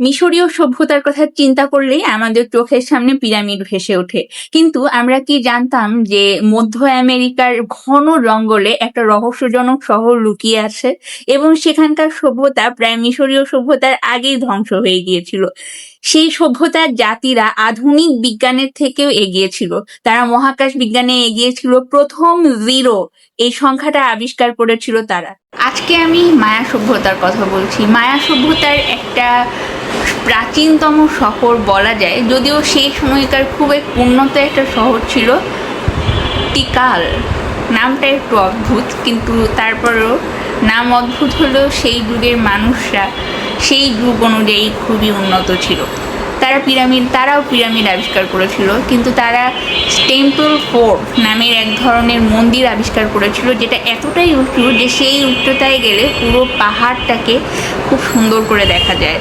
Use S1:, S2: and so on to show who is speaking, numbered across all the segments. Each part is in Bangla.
S1: মিশরীয় সভ্যতার কথা চিন্তা করলেই আমাদের চোখের সামনে পিরামিড ভেসে ওঠে। কিন্তু আমরা কি জানতাম যে মধ্য আমেরিকার ঘন জঙ্গলে একটা রহস্যজনক শহর লুকিয়ে আছে এবং সেখানকার সভ্যতা প্রায় মিশরীয় সভ্যতার আগেই ধ্বংস হয়ে গিয়েছিল। সেই সভ্যতার জাতিরা আধুনিক বিজ্ঞানের থেকেও এগিয়ে ছিল। তারা মহাকাশ বিজ্ঞানে এগিয়ে ছিল। প্রথম 0 এই সংখ্যাটা আবিষ্কার করেছিল তারা। আজকে আমি মায়া সভ্যতার কথা বলছি। মায়া সভ্যতার একটা প্রাচীনতম শহর বলা যায়, যদিও সেই সময়কার খুব এক উন্নত একটা শহর ছিল টিকাল। নামটা একটু অদ্ভুত, কিন্তু তারপরেও নাম অদ্ভুত হলেও সেই যুগের মানুষরা সেই যুগ অনুযায়ী খুবই উন্নত ছিল। তারাও পিরামিড আবিষ্কার করেছিল, কিন্তু তারা টেম্পল ফোর্ট নামের এক ধরনের মন্দির আবিষ্কার করেছিল, যেটা এতটাই উঁচু যে সেই উচ্চতায় গেলে পুরো পাহাড়টাকে খুব সুন্দর করে দেখা যায়।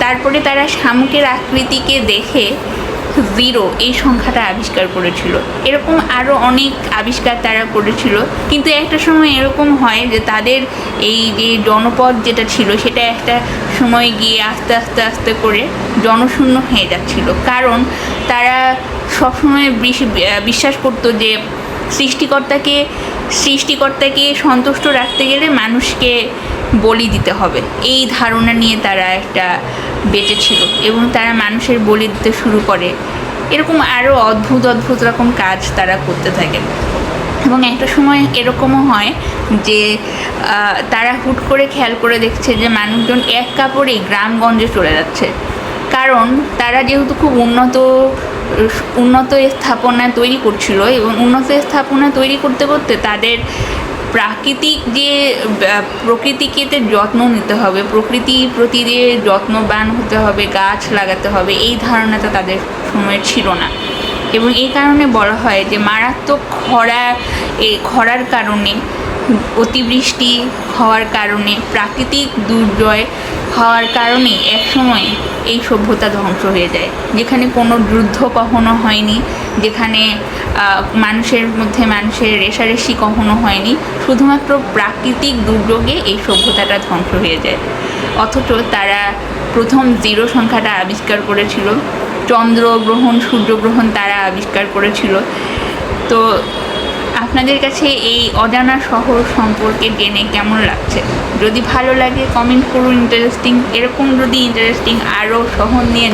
S1: তারপরে তারা শামুকের আকৃতিকে দেখে 0 এই সংখ্যাটা আবিষ্কার করেছিল। এরকম আরও অনেক আবিষ্কার তারা করেছিল, কিন্তু একটা সময় এরকম হয় যে তাদের এই যে জনপদ যেটা ছিল সেটা একটা সময় গিয়ে আস্তে আস্তে আস্তে করে জনশূন্য হয়ে যাচ্ছিল। কারণ তারা সবসময় বিশ্বাস করতো যে সৃষ্টিকর্তাকে সন্তুষ্ট রাখতে গেলে মানুষকে বলি দিতে হবে। এই ধারণা নিয়ে তারা একটা বেঁচে ছিল এবং তারা মানুষের বলি দিতে শুরু করে। এরকম আরও অদ্ভুত অদ্ভুত রকম কাজ তারা করতে থাকে। এবং একটা সময় এরকমও হয় যে তারা হুট করে খেয়াল করে দেখছে যে মানুষজন এক কাপড়েই গ্রামগঞ্জে চলে যাচ্ছে। কারণ তারা যেহেতু খুব উন্নত স্থাপনা তৈরি করছিল, এবং উন্নত স্থাপনা তৈরি করতে করতে তাদের প্রকৃতিকে যত্ন নিতে হবে, প্রকৃতির প্রতি দিয়ে যত্নবান হতে হবে, গাছ লাগাতে হবে, এই ধারণাটা তাদের সময় ছিল না। এবং এই কারণে বলা হয় যে মারাত্মক খরার কারণে, অতিবৃষ্টি হওয়ার কারণে, প্রাকৃতিক দুর্যোগ হওয়ার কারণে একসময় এই সভ্যতা ধ্বংস হয়ে যায়। যেখানে কোনো যুদ্ধ কখনো হয়নি, যেখানে মানুষের মধ্যে মানুষের রেষারেষি কখনো হয়নি, শুধুমাত্র প্রাকৃতিক দুর্যোগে এই সভ্যতাটা ধ্বংস হয়ে যায়। অথচ তারা প্রথম 0 সংখ্যাটা আবিষ্কার করেছিল। চন্দ্রগ্রহণ, সূর্যগ্রহণ তারা আবিষ্কার করেছিল। তো আপনাদের কাছে এই অজানা শহর সম্পর্কে জেনে কেমন লাগছে? যদি ভালো লাগে কমেন্ট করুন। এরকম যদি ইন্টারেস্টিং আরও শহর নিয়ে